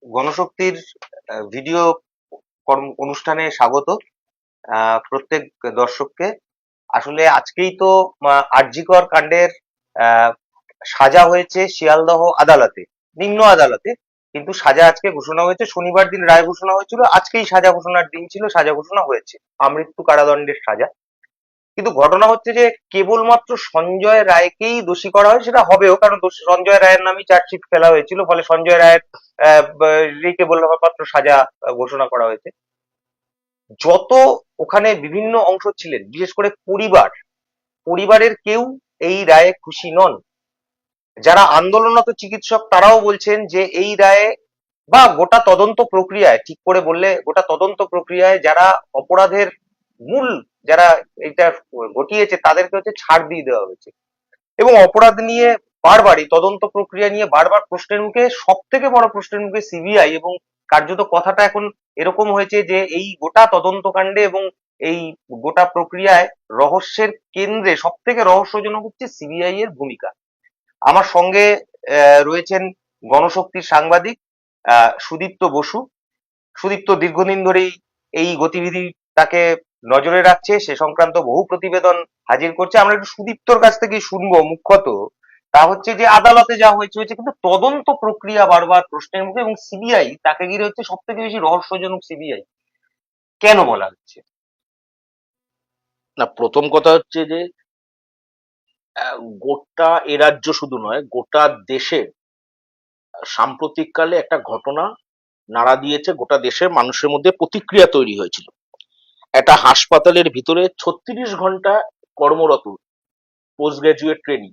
গণশক্তির video অনুষ্ঠানে স্বাগত প্রত্যেক দর্শককে। আসলে আজকেই তো আরজিকর কাণ্ডের আহ, সাজা হয়েছে শিয়ালদহ আদালতে, নিম্ন আদালতে। কিন্তু সাজা আজকে ঘোষণা হয়েছে, শনিবার দিন রায় ঘোষণা হয়েছিল, আজকেই সাজা ঘোষণার দিন ছিল, সাজা ঘোষণা হয়েছে আমৃত্যু কারাদণ্ডের সাজা। কিন্তু ঘটনা হচ্ছে যে কেবলমাত্র সঞ্জয় রায়কেই দোষী করা হয়, সেটা হবেও, কারণ সঞ্জয় রায়ের নামে চার্জশিট ফেলা হয়েছিল, ফলে সঞ্জয় রায়ের কেবলমাত্র সাজা ঘোষণা করা হয়েছে। যত ওখানে বিভিন্ন অংশ ছিলেন, বিশেষ করে পরিবারের কেউ এই রায়ে খুশি নন। যারা আন্দোলনরত চিকিৎসক তারাও বলছেন যে এই রায়ে বা গোটা তদন্ত প্রক্রিয়ায়, ঠিক করে বললে গোটা তদন্ত প্রক্রিয়ায় যারা অপরাধের মূল, যারা এটা ঘটিয়েছে তাদেরকে হচ্ছে ছাড় দিয়ে দেওয়া হয়েছে। এবং অপরাধ নিয়ে বারবারই, তদন্ত প্রক্রিয়া নিয়ে বারবার প্রশ্নের মুখে, সব থেকে বড় প্রশ্নের মুখে সিবিআই। এবং কার্যত কথাটা এখন এরকম হয়েছে যে এই গোটা তদন্তকাণ্ডে এবং এই গোটা প্রক্রিয়ায় রহস্যের কেন্দ্রে সব থেকে রহস্যজনক হচ্ছে সিবিআই এর ভূমিকা। আমার সঙ্গে রয়েছেন গণশক্তির সাংবাদিক সুদীপ্ত বসু। সুদীপ্ত দীর্ঘদিন ধরেই এই গতিবিধি তাকে নজরে রাখছে, সে সংক্রান্ত বহু প্রতিবেদন হাজির করছে। আমরা একটু সুদীপ্তর কাছ থেকে শুনবো মুখ্যত তা হচ্ছে যে আদালতে যা হয়েছে হয়েছে, কিন্তু তদন্ত প্রক্রিয়া বারবার প্রশ্নের মুখে, এবং সিবিআই তাকে ঘিরে হচ্ছে সব থেকে বেশি রহস্যজনক। সিবিআই কেন বলা হচ্ছে? না, প্রথম কথা হচ্ছে যে গোটা এ রাজ্য শুধু নয়, গোটা দেশে সাম্প্রতিককালে একটা ঘটনা নাড়া দিয়েছে, গোটা দেশের মানুষের মধ্যে প্রতিক্রিয়া তৈরি হয়েছিল। একটা হাসপাতালের ভিতরে 36 ঘন্টা কর্মরত পোস্ট গ্রাজুয়েট ট্রেনি,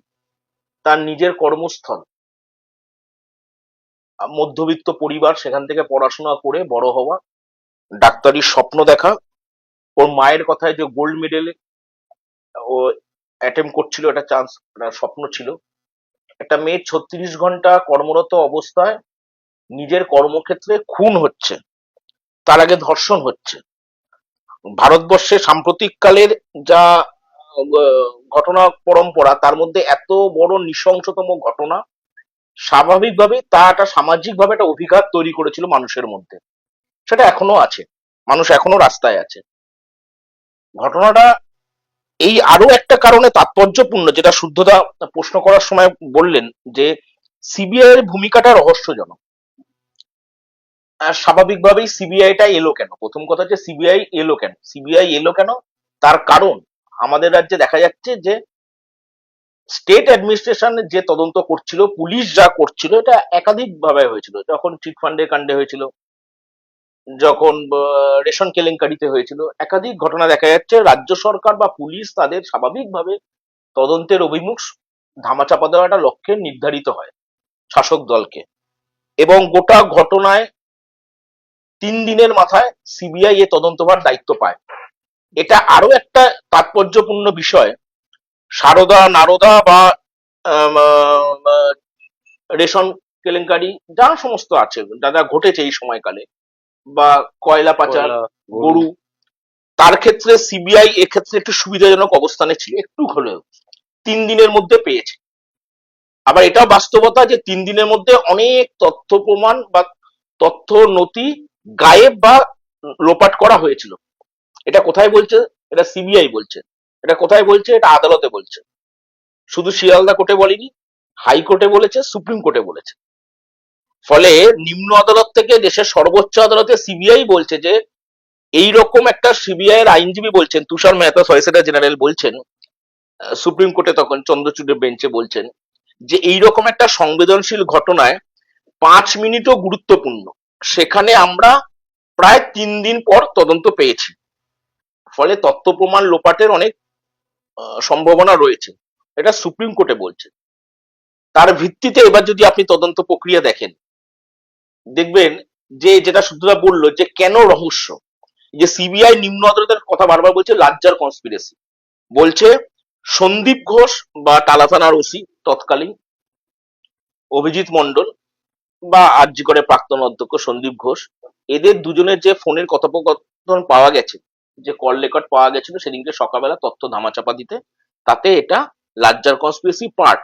তার নিজের কর্মস্থল, মধ্যবিত্ত পরিবার, সেখান থেকে পড়াশোনা করে বড় হওয়া, ডাক্তারির স্বপ্ন দেখা, ওর মায়ের কথায় যে গোল্ড মেডেলে ও অ্যাটেম্প করছিল, একটা চান্স, একটা স্বপ্ন ছিল। একটা মেয়ে 36 ঘন্টা কর্মরত অবস্থায় নিজের কর্মক্ষেত্রে খুন হচ্ছে, তার আগে ধর্ষণ হচ্ছে। ভারতবর্ষে সাম্প্রতিককালের যা ঘটনা পরম্পরা, তার মধ্যে এত বড় নৃশংসতম ঘটনা স্বাভাবিকভাবে তা একটা সামাজিকভাবে একটা অভিঘাত তৈরি করেছিল মানুষের মধ্যে। সেটা এখনো আছে, মানুষ এখনো রাস্তায় আছে। ঘটনাটা এই আরো একটা কারণে তাৎপর্যপূর্ণ, যেটা শুদ্ধতা প্রশ্ন করার সময় বললেন যে সিবিআই এর ভূমিকাটা রহস্যজনক। স্বাভাবিকভাবেই সিবিআইটা এলো কেন? প্রথম কথা হচ্ছে সিবিআই এলো কেন, তার কারণ আমাদের রাজ্যে দেখা যাচ্ছে যে স্টেট অ্যাডমিনিস্ট্রেশন যে তদন্ত করছিল, পুলিশ যা করছিল, এটা একাধিক ভাবে হয়েছিল। যখন চিটফান্ডের কাণ্ডে হয়েছিল, যখন রেশন কেলেঙ্কারিতে হয়েছিল, একাধিক ঘটনা দেখা যাচ্ছে রাজ্য সরকার বা পুলিশ তাদের স্বাভাবিকভাবে তদন্তের অভিমুখ ধামাচাপা দেওয়া একটা লক্ষ্যে নির্ধারিত হয় শাসক দলকে। এবং গোটা ঘটনায় 3 দিনের মাথায় সিবিআই এ তদন্তভার দায়িত্ব পায়। এটা আরো একটা তাৎপর্যপূর্ণ বিষয়। সারদা নারদা বা আম, আহ, রেশন কেলেঙ্কারি যা সমস্ত আছে, যা যা ঘটেছে এই সময়কালে, বা কয়লা পাচার, গরু, তার ক্ষেত্রে সিবিআই এক্ষেত্রে একটু সুবিধাজনক অবস্থানে ছিল, একটু হলেও 3 দিনের মধ্যে পেয়েছে। আবার এটাও বাস্তবতা যে 3 দিনের মধ্যে অনেক তথ্য প্রমাণ বা তথ্য নথি গায়েব বা লোপাট করা হয়েছিল। এটা কোথায় বলছে? এটা সিবিআই বলছে। এটা কোথায় বলছে? এটা আদালতে বলছে। শুধু শিয়ালদা কোর্টে বলেনি, হাইকোর্টে বলেছে, সুপ্রিম কোর্টে বলেছে। ফলে নিম্ন আদালত থেকে দেশের সর্বোচ্চ আদালতে সিবিআই বলছে যে এইরকম একটা, সিবিআই এর আইনজীবী বলছেন, তুষার মেহতা সলিসিটর জেনারেল বলছেন, সুপ্রিম কোর্টে তখন চন্দ্রচূড়ের বেঞ্চে বলছেন যে এইরকম একটা সংবেদনশীল ঘটনায় 5 মিনিটও গুরুত্বপূর্ণ, সেখানে আমরা প্রায় 3 দিন পর তদন্ত পেয়েছি। ফলে তথ্য প্রমাণ লোপাটের অনেক সম্ভাবনা রয়েছে, এটা সুপ্রিম কোর্টে বলছে। তার ভিত্তিতে এবার যদি আপনি তদন্ত প্রক্রিয়া দেখেন, দেখবেন যে যেটা শুদ্ধরা বললো যে কেন রহস্য, যে সিবিআই নিম্ন আদালতের কথা বারবার বলছে লার্জার কনস্পিরেসি। বলছে সন্দীপ ঘোষ বা টালা থানার ওসি তৎকালীন, অভিজিৎ মন্ডল বা আরজি করে প্রাক্তন অধ্যক্ষ সন্দীপ ঘোষ, এদের দুজনের যে ফোনের কথোপকথন পাওয়া গেছে, যে কল রেকর্ড পাওয়া গেছিল সেদিনকে সকালবেলা তথ্য ধামাচাপা দিতে, তাতে এটা লার্জার কনস্পিরেসি পার্ট,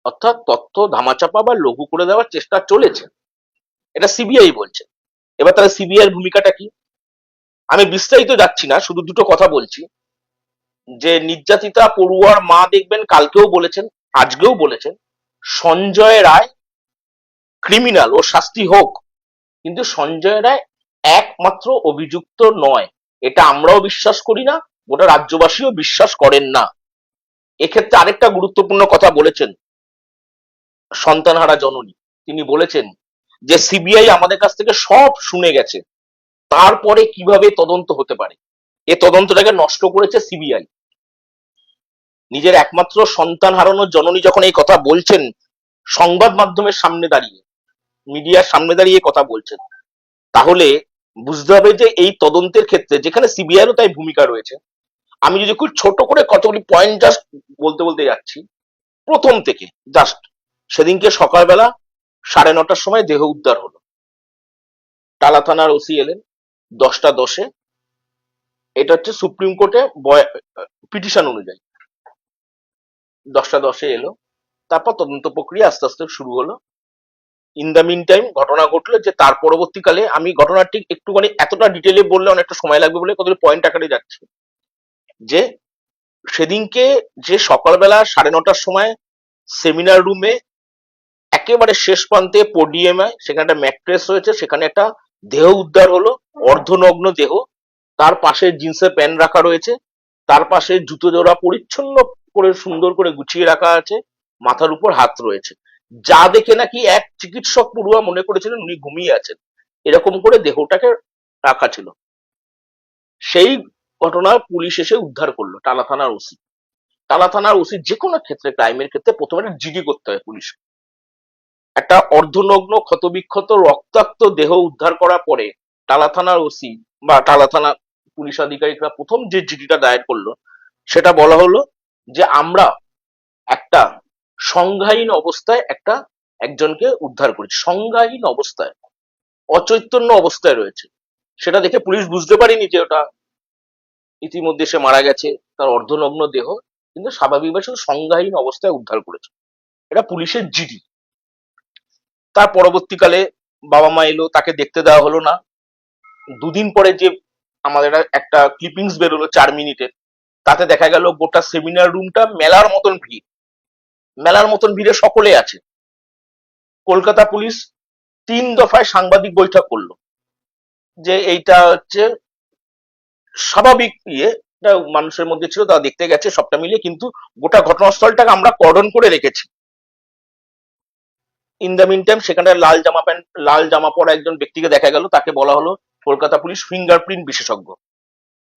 অর্থাৎ তথ্য ধামাচাপা বা লঘু করে দেওয়ার চেষ্টা চলেছে। এটা সিবিআই বলছে। এবার তাহলে সিবিআই এর ভূমিকাটা কি? আমি বিস্তারিত যাচ্ছি না, শুধু দুটো কথা বলছি যে নির্যাতিতা পড়ুয়ার মা দেখবেন কালকেও বলেছেন, আজকেও বলেছেন, সঞ্জয় রায় ক্রিমিনাল, ও শাস্তি হোক। কিন্তু সঞ্জয় রায় একমাত্র অভিযুক্ত নয়, এটা আমরাও বিশ্বাস করি না, গোটা রাজ্যবাসীও বিশ্বাস করেন না। এক্ষেত্রে আরেকটা গুরুত্বপূর্ণ কথা বলেছেন সন্তানহারা জননী। তিনি বলেছেন যে সিবিআই আমাদের কাছ থেকে সব শুনে গেছে, তারপরে কিভাবে তদন্ত হতে পারে? এ তদন্তটাকে নষ্ট করেছে সিবিআই। নিজের একমাত্র সন্তান হারানোর জননী যখন এই কথা বলছেন, সংবাদ মাধ্যমের সামনে দাঁড়িয়ে, মিডিয়ার সামনে দাঁড়িয়ে কথা বলছেন, তাহলে বুঝতে হবে যে এই তদন্তের ক্ষেত্রে যেখানে সিবিআইয়েরও তাই ভূমিকা রয়েছে। আমি যদি খুব ছোট করে কতগুলি পয়েন্ট জাস্ট বলতে বলতে যাচ্ছি, প্রথম থেকে জাস্ট সেদিনকে সকালবেলা 9:30টার সময় দেহ উদ্ধার হলো। টালা থানার ওসি এলেন 10টা 10-এ। এটা হচ্ছে সুপ্রিম কোর্টে পিটিশন অনুযায়ী 10টা 10-এ এলো। তারপর তদন্ত প্রক্রিয়া আস্তে আস্তে শুরু হলো। ইন দ্য মিন টাইম ঘটনা ঘটলো যে তার পরবর্তীকালে, আমি ঘটনা ঠিক একটুখানি এতটা ডিটেলে বললে অনেকটা সময় লাগবে বলে কতগুলো পয়েন্ট আকারে যাচ্ছি, যে সেদিনকে যে সকালবেলা 9:30টার সময় সেমিনার রুমে একেবারে শেষ প্রান্তে পোডিয়ামে সেখানে একটা ম্যাট্রেস রয়েছে, সেখানে একটা দেহ উদ্ধার হলো, অর্ধনগ্ন দেহ। তার পাশে জিন্সের প্যান্ট রাখা রয়েছে, তার পাশে জুতো জোড়া পরিচ্ছন্ন করে সুন্দর করে গুছিয়ে রাখা আছে, মাথার উপর হাত রয়েছে। যা দেখে নাকি এক চিকিৎসক পড়ুয়া মনে করেছিলেন উনি ঘুমিয়ে আছেন, এরকম করে দেহটাকে রাখা ছিল। সেই ঘটনা পুলিশ এসে উদ্ধার করলো, টালা থানার ওসি। টালা থানার ওসি যে কোনো ক্ষেত্রে, ক্রাইমের ক্ষেত্রে প্রথমে একটা জিডি করতে হয় পুলিশ। একটা অর্ধনগ্ন ক্ষতবিক্ষত রক্তাক্ত দেহ উদ্ধার করার পরে টালা থানার ওসি বা টালা থানা পুলিশ আধিকারিকরা প্রথম যে জিডিটা দায়ের করলো, সেটা বলা হলো যে আমরা একটা সংজ্ঞাহীন অবস্থায় একজনকে উদ্ধার করেছি। সংজ্ঞাহীন অবস্থায়, অচৈতন্য অবস্থায় রয়েছে। সেটা দেখে পুলিশ বুঝতে পারেনি যে ওটা ইতিমধ্যে সে মারা গেছে, তার অর্ধনগ্ন দেহ, কিন্তু স্বাভাবিকভাবে শুধু সংজ্ঞাহীন অবস্থায় উদ্ধার করেছে। এটা পুলিশের জিডি। তার পরবর্তীকালে বাবা মা এলো, তাকে দেখতে দেওয়া হলো না। দুদিন পরে যে আমাদের একটা ক্লিপিংস বেরোলো 4 মিনিটের, তাতে দেখা গেল গোটা সেমিনার রুমটা মেলার মতন ভিড়, মেলার মতন ভিড়ে সকলে আছে। কলকাতা পুলিশ 3 দফায় সাংবাদিক বৈঠক করলো যে এইটা হচ্ছে স্বাভাবিক এটা মানুষের মধ্যে ছিল, তারা দেখতে গেছে সবটা মিলিয়ে, কিন্তু গোটা ঘটনাস্থলটাকে আমরা কর্ডন করে রেখেছি। ইন দ্য মিন টাইম সেখানে লাল জামা পরা একজন ব্যক্তিকে দেখা গেল, তাকে বলা হলো কলকাতা পুলিশ ফিঙ্গারপ্রিন্ট বিশেষজ্ঞ।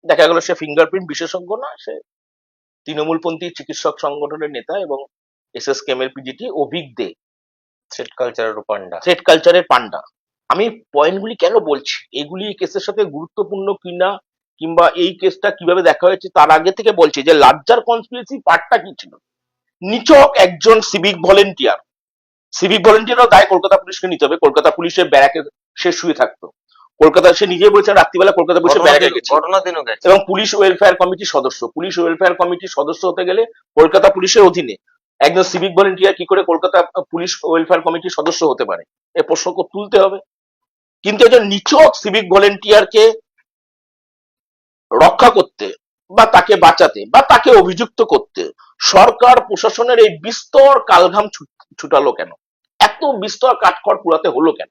দেখা গেল সে ফিঙ্গারপ্রিন্ট বিশেষজ্ঞ না, সে তৃণমূলপন্থী চিকিৎসক সংগঠনের নেতা এবং এসএসকেএম এর পিজিটি অভিক দে, থ্রেড কালচারের পান্ডা। আমি পয়েন্টগুলি কেন বলছি, এগুলি এই কেসের সাথে গুরুত্বপূর্ণ কিনা কিংবা এই কেসটা কিভাবে দেখা হয়েছে তার আগে থেকে বলছি যে লার্জার কনস্পিরেসি পার্টটা কি ছিল। নিছক একজন সিভিক ভলেন্টিয়ারও দায় কলকাতা পুলিশকে নিতে হবে। কলকাতা পুলিশের ব্যারাকে সে শুয়ে থাকতো, কলকাতা সে নিজে বলছেন রাত্রিবেলা কলকাতা পুলিশের ব্যারাকে গেছে এবং পুলিশ ওয়েলফেয়ার কমিটির সদস্য। পুলিশ ওয়েলফেয়ার কমিটির সদস্য হতে গেলে কলকাতা পুলিশের অধীনে একজন সিভিক ভলেন্টিয়ার কি করে কলকাতা পুলিশ ওয়েলফেয়ার কমিটির সদস্য হতে পারে, এ প্রশ্ন তুলতে হবে। কিন্তু একজন নিছক সিভিক ভলেন্টিয়ারকে রক্ষা করতে বা তাকে বাঁচাতে বা তাকে অভিযুক্ত করতে সরকার প্রশাসনের এই বিস্তর কালঘাম ছুটালো কেন? এত বিস্তর কাঠখড় পুরাতে হলো কেন?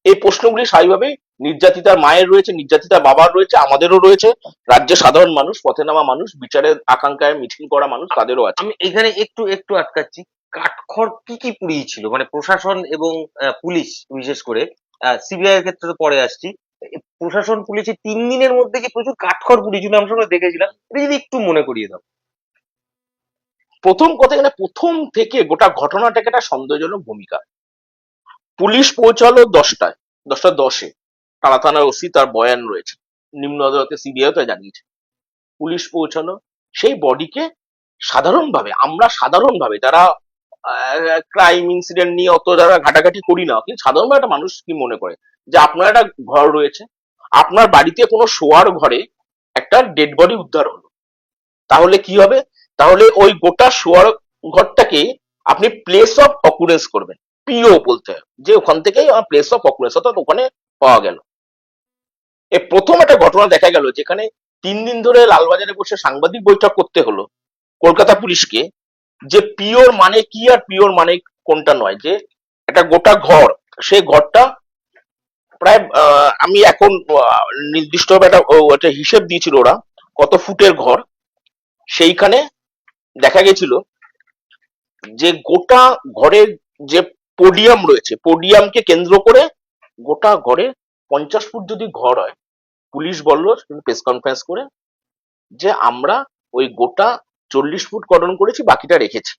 এই প্রশ্নগুলি স্বাভাবিকভাবেই নির্যাতিতার মায়ের রয়েছে, নির্যাতিতার বাবার রয়েছে, আমাদেরও রয়েছে, রাজ্যের সাধারণ মানুষ, পথে নামা মানুষ, বিচারের আকাঙ্ক্ষায় মিছিল করা মানুষ, তাদেরও আছে। আমি এখানে একটু আটকাচ্ছি। কাঠখড় কি পুড়িয়েছিল মানে প্রশাসন এবং পুলিশ, বিশেষ করে সিবিআই এর ক্ষেত্রে তো পরে আসছি। প্রশাসন পুলিশের 3 দিনের মধ্যে কি প্রচুর কাঠখড় পুড়িয়েছিল, আমরা সবাই দেখেছিলাম। এটা যদি একটু মনে করিয়ে দাও। প্রথম কথা, এখানে প্রথম থেকে গোটা ঘটনাটাকে একটা সন্দেহজনক ভূমিকা। পুলিশ পৌঁছালো 10টা 10-এ, টালা থানার ওসি তার বয়ান রয়েছে, নিম্ন আদালতে সিবিআই তো জানিয়েছে। পুলিশ পৌঁছালো, সেই বডিকে আমরা সাধারণভাবে যারা ক্রাইম ইনসিডেন্ট নিয়ে অত যারা ঘাটাঘাটি করি না, কিন্তু সাধারণভাবে একটা মানুষ কি মনে করে যে আপনার একটা ঘর রয়েছে, আপনার বাড়িতে কোনো শোয়ার ঘরে একটা ডেড বডি উদ্ধার হলো, তাহলে কি হবে? তাহলে ওই গোটা শোয়ার ঘরটাকে আপনি প্লেস অফ অকুরেন্স করবেন। পিও বলতে হয়, যে ওখান থেকেই আমার প্লেস অফ অকুরেন্স অর্থাৎ ওখানে পাওয়া গেল। এ প্রথম একটা ঘটনা দেখা গেল যেখানে 3 দিন ধরে লালবাজারে বসে সাংবাদিক বৈঠক করতে হলো কলকাতা পুলিশকে, যে পিওর মানে কি আর পিওর মানে কোনটা নয়। যে একটা গোটা ঘর, সেই ঘরটা প্রায় আমি এখন নির্দিষ্টভাবে একটা হিসেব দিয়েছিল ওরা কত ফুটের ঘর। সেইখানে দেখা গেছিল যে গোটা ঘরের যে পোডিয়াম রয়েছে, পোডিয়ামকে কেন্দ্র করে গোটা ঘরে 50 ফুট যদি ঘর হয়, পুলিশ বলল প্রেস কনফারেন্স করে যে আমরা ওই গোটা 40 ফুট কর্ডন করেছি, বাকিটা রেখেছি।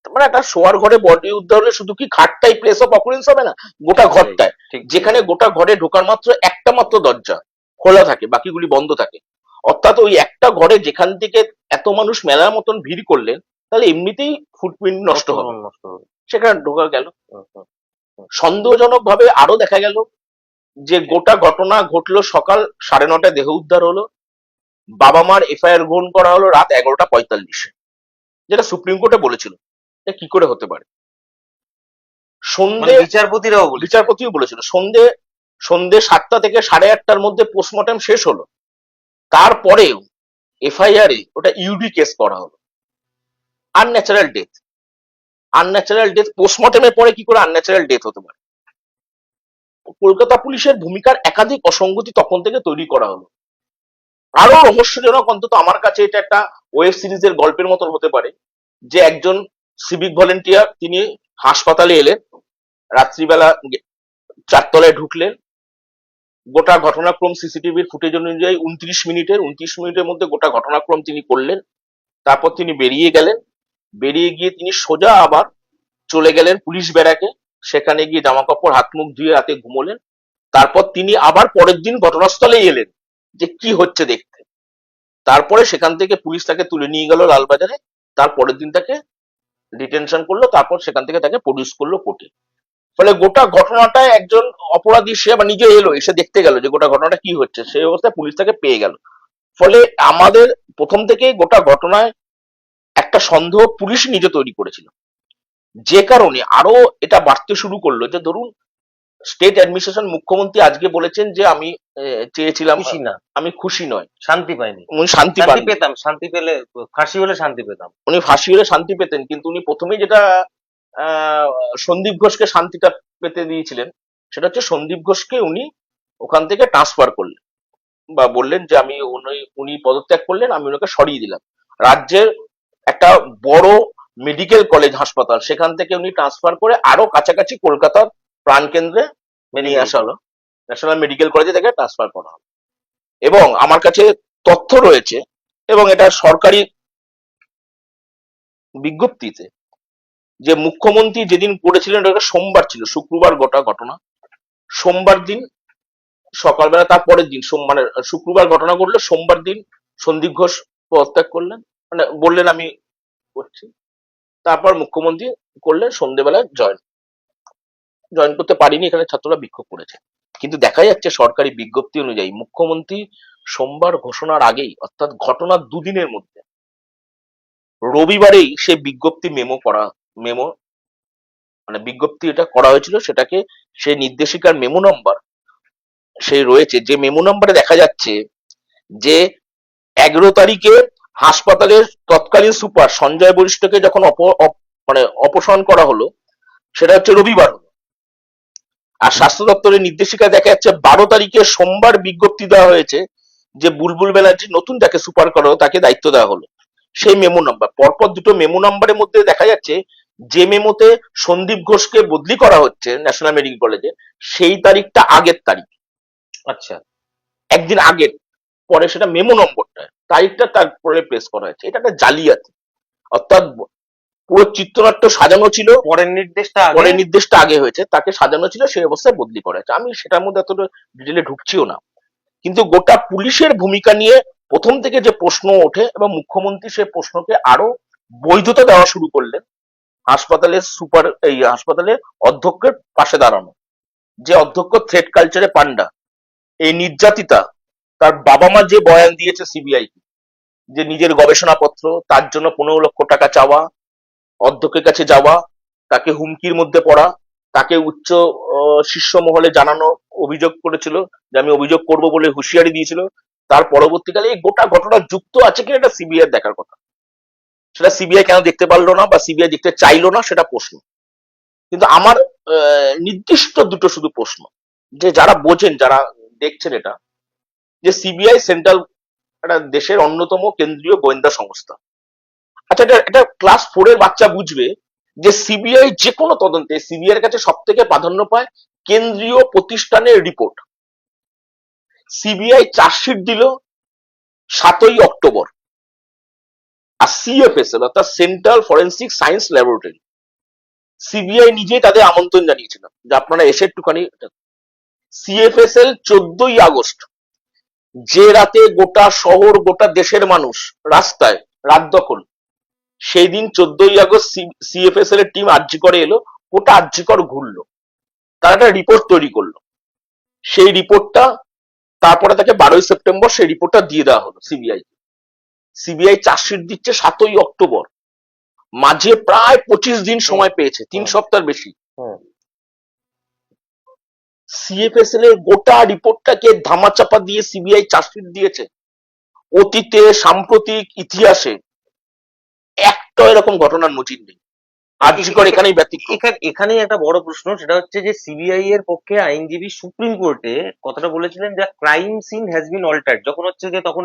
তার মানে একটা শোয়ার ঘরে বডি উদ্ধার হলে শুধু কি খাটটাই প্লেস অফ অকুরেন্স হবে না, গোটা ঘরটায়, ঠিক যেখানে গোটা ঘরে ঢোকার মাত্র একটা মাত্র দরজা খোলা থাকে, বাকিগুলি বন্ধ থাকে। অর্থাৎ ওই একটা ঘরে যেখান থেকে এত মানুষ মেলার মতন ভিড় করলেন, তাহলে এমনিতেই ফুটপ্রিন্ট নষ্ট হবে, নষ্ট হবে। সেখানে ঢোকা গেল। হুম, হুম, হুম। সন্দেহজনক ভাবে আরো দেখা গেল যে গোটা ঘটনা ঘটলো সকাল 9:30টায়, দেহ উদ্ধার হলো, বাবা মার এফআইআর গ্রহণ করা হলো রাত 11টা 45-এ, যেটা সুপ্রিম কোর্টে বলেছিল এটা কি করে হতে পারে। মানে সন্ধে বিচারপতিরাও বলেছে। বিচারপতিও বলেছিল সন্ধে সন্ধে 7টা থেকে 8:30টার মধ্যে পোস্টমর্টম শেষ হলো, তারপরেও এফআইআর এ ওটা ইউডি কেস করা হলো। আনন্যাচারাল ডেথ, আনন্যাচারাল ডেথ পোস্টমর্টমের পরে কি করে আনন্যাচারাল ডেথ হতে পারে। কলকাতা পুলিশের ভূমিকার একাধিক অসঙ্গতি তখন থেকে তৈরি করা হলো। আরো রহস্যজনক, অন্তত আমার কাছে এটা একটা ওয়েব সিরিজের গল্পের মতন হতে পারে, যে একজন সিভিক ভলেন্টিয়ার তিনি হাসপাতালে এলেন, রাত্রিবেলা 4 তলায় ঢুকলেন, গোটা ঘটনাক্রম সিসিটিভির ফুটেজ অনুযায়ী 29 মিনিটের মধ্যে গোটা ঘটনাক্রম তিনি করলেন। তারপর তিনি বেরিয়ে গেলেন, বেরিয়ে গিয়ে তিনি সোজা আবার চলে গেলেন পুলিশ ব্যারাকে, সেখানে গিয়ে জামা কাপড় হাত মুখ ধুয়ে রাতে ঘুমোলেন। তারপর তিনি আবার পরের দিন ঘটনাস্থলে এলেন যে কি হচ্ছে দেখতে। তারপরে সেখান থেকে পুলিশ তাকে তুলে নিয়ে গেল লালবাজারে, তার পরের দিন তাকে ডিটেনশন করলো, তারপর সেখান থেকে তাকে প্রডিউস করলো কোর্টে। ফলে গোটা ঘটনাটা একজন অপরাধী সে আবার নিজে এলো, এসে দেখতে গেল যে গোটা ঘটনাটা কি হচ্ছে, সেই অবস্থায় পুলিশ তাকে পেয়ে গেল। ফলে আমাদের প্রথম থেকেই গোটা ঘটনায় একটা সন্দেহ পুলিশ নিজে তৈরি করেছিল, যে কারণে আরো এটা বাড়তে শুরু করলো। যে ধরুন স্টেট অ্যাডমিনিস্ট্রেশন, মুখ্যমন্ত্রী আজকে বলেছেন যে আমি চেয়েছিলাম, খুশি না, আমি খুশি নয়, শান্তি পাইনি। উনি শান্তি শান্তি পান, পেতাম, শান্তি পেলে ফাঁসি হলে শান্তি পেতাম। উনি ফাঁসি হলে শান্তি পেতেন, কিন্তু উনি প্রথমেই যেটা আহ, সন্দীপ ঘোষকে শান্তিটা পেতে দিয়েছিলেন, সেটা হচ্ছে সন্দীপ ঘোষকে উনি ওখান থেকে ট্রান্সফার করলেন, বা বললেন যে আমি উনি পদত্যাগ করলেন, আমি ওনাকে সরিয়ে দিলাম। রাজ্যের একটা বড় মেডিকেল কলেজ হাসপাতাল, সেখান থেকে উনি ট্রান্সফার করে আরো কাছাকাছি কলকাতার প্রাণকেন্দ্রে নিয়ে আসা হলো, ন্যাশনাল মেডিকেল কলেজে থেকে ট্রান্সফার করা হলো। এবং আমার কাছে তথ্য রয়েছে, এবং এটা সরকারি বিজ্ঞপ্তিতে, যে মুখ্যমন্ত্রী যেদিন করেছিলেন ওটা সোমবার ছিল, শুক্রবার গোটা ঘটনা, সোমবার দিন সকালবেলা, তার পরের দিন মানে শুক্রবার ঘটনা ঘটলো, সোমবার দিন সন্দীপ ঘোষ পদত্যাগ করলেন, মানে বললেন আমি করছি। তারপর মুখ্যমন্ত্রী করলেন, সন্ধ্যেবেলায় জয়েন করতে পারিনি, এখানে ছাত্ররা বিক্ষোভ করেছে। কিন্তু দেখা যাচ্ছে সরকারি বিজ্ঞপ্তি অনুযায়ী মুখ্যমন্ত্রী সোমবার ঘোষণার আগেই, অর্থাৎ ঘটনার দুদিনের মধ্যে, রবিবারেই সে বিজ্ঞপ্তি মেমো মানে বিজ্ঞপ্তি এটা করা হয়েছিল, সেটাকে সে নির্দেশিকার মেমো নম্বর সেই রয়েছে, যে মেমো নম্বরে দেখা যাচ্ছে যে 11 তারিখে হাসপাতালের তৎকালীন সুপার সঞ্জয় বরিষ্ঠকে যখন মানে অপসারণ করা হলো, সেটা হচ্ছে রবিবার হলো। আর স্বাস্থ্য দপ্তরের নির্দেশিকা দেখা যাচ্ছে 12 তারিখে সোমবার বিজ্ঞপ্তি দেওয়া হয়েছে যে বুলবুল ব্যানার্জি নতুন যাকে সুপার করা হলো তাকে দায়িত্ব দেওয়া হলো। সেই মেমো নাম্বার, পরপর দুটো মেমো নাম্বারের মধ্যে দেখা যাচ্ছে যে মেমোতে সন্দীপ ঘোষকে বদলি করা হচ্ছে ন্যাশনাল মেডিকেল কলেজে, সেই তারিখটা আগের তারিখ, আচ্ছা, একদিন আগের। পরে সেটা মেমো নম্বরটা, তারিখটা তারপরে প্লেস করা হয়েছে। এটা একটা জালিয়াতি। অর্থাৎ পুরো চিত্রনাট্য সাজানো ছিল, পরের নির্দেশটা আগে হয়েছে, তাকে সাজানো ছিল, সেই অবস্থায় বদলি করা হয়েছে। আমি সেটার মধ্যে এতটা ডিটেলে ঢুকছিও না, কিন্তু গোটা পুলিশের ভূমিকা নিয়ে প্রথম থেকে যে প্রশ্ন ওঠে, এবং মুখ্যমন্ত্রী সেই প্রশ্নকে আরো বৈধতা দেওয়া শুরু করলেন। হাসপাতালের অধ্যক্ষের পাশে দাঁড়ানো, যে অধ্যক্ষ থ্রেড কালচারে পান্ডা, এই নির্যাতিতা, তার বাবা মা যে বয়ান দিয়েছে সিবিআই, যে নিজের গবেষণাপত্র, তার জন্য 15 লক্ষ টাকা চাওয়া, অধ্যক্ষের কাছে যাওয়া, তাকে হুমকির মধ্যে পড়া, তাকে উচ্চ শীর্ষ মহলে জানানো, অভিযোগ করেছিল যে আমি অভিযোগ করব বলে হুঁশিয়ারি দিয়েছিল। তার পরবর্তীকালে এই গোটা ঘটনা যুক্ত আছে কিনা এটা সিবিআই দেখার কথা। সেটা সিবিআই কেন দেখতে পারলো না বা সিবিআই দেখতে চাইলো না সেটা প্রশ্ন। কিন্তু আমার নির্দিষ্ট দুটো শুধু প্রশ্ন, যে যারা বোঝেন, যারা দেখছেন এটা, যে সিবিআই সেন্ট্রাল একটা দেশের অন্যতম কেন্দ্রীয় গোয়েন্দা সংস্থা। আচ্ছা, এটা এটা ক্লাস 4 এর বাচ্চা বুঝবে যে সিবিআই যে কোনো তদন্তে সিবিআই এর কাছে সব থেকে প্রাধান্য পায় কেন্দ্রীয় প্রতিষ্ঠানের রিপোর্ট। সিবিআই চার্জশিট দিল 7ই অক্টোবর, আর সিএফএসএল অর্থাৎ central forensic science laboratory, CBI নিজেই তাদের আমন্ত্রণ জানিয়েছিল যে আপনারা এসে একটুখানি। সিএফএসএল 14ই আগস্ট, যে রাতে গোটা শহর গোটা দেশের মানুষ রাস্তায়, রাত দখল, সেই দিন 14ই আগস্ট সিএফএসএল এর টিম আরজিকরে এলো, গোটা আরজিকর ঘুরলো, তারা একটা রিপোর্ট তৈরি করলো। সেই রিপোর্টটা তারপরে তাকে 12ই সেপ্টেম্বর সেই রিপোর্টটা দিয়ে দেওয়া হলো সিবিআই। সিবিআই চার্জশিট দিচ্ছে 7ই অক্টোবর, মাঝে প্রায় 25 দিন সময় পেয়েছে, 3 সপ্তাহের বেশি। হুম। সিএফএসএল এর গোটা রিপোর্টটাকে ধামাচাপা দিয়ে সিবিআই চার্জশিট দিয়েছে। অতীতে সাম্প্রতিক ইতিহাসে একটা এরকম ঘটনার নজির নেই, আরজিকর এখানেই ব্যতিক্রম। এখানেই একটা বড় প্রশ্ন, সেটা হচ্ছে যে সিবিআই এর পক্ষে আইনজীবী সুপ্রিম কোর্টে কথাটা বলেছিলেন যে crime scene has been altered, যখন হচ্ছে যে তখন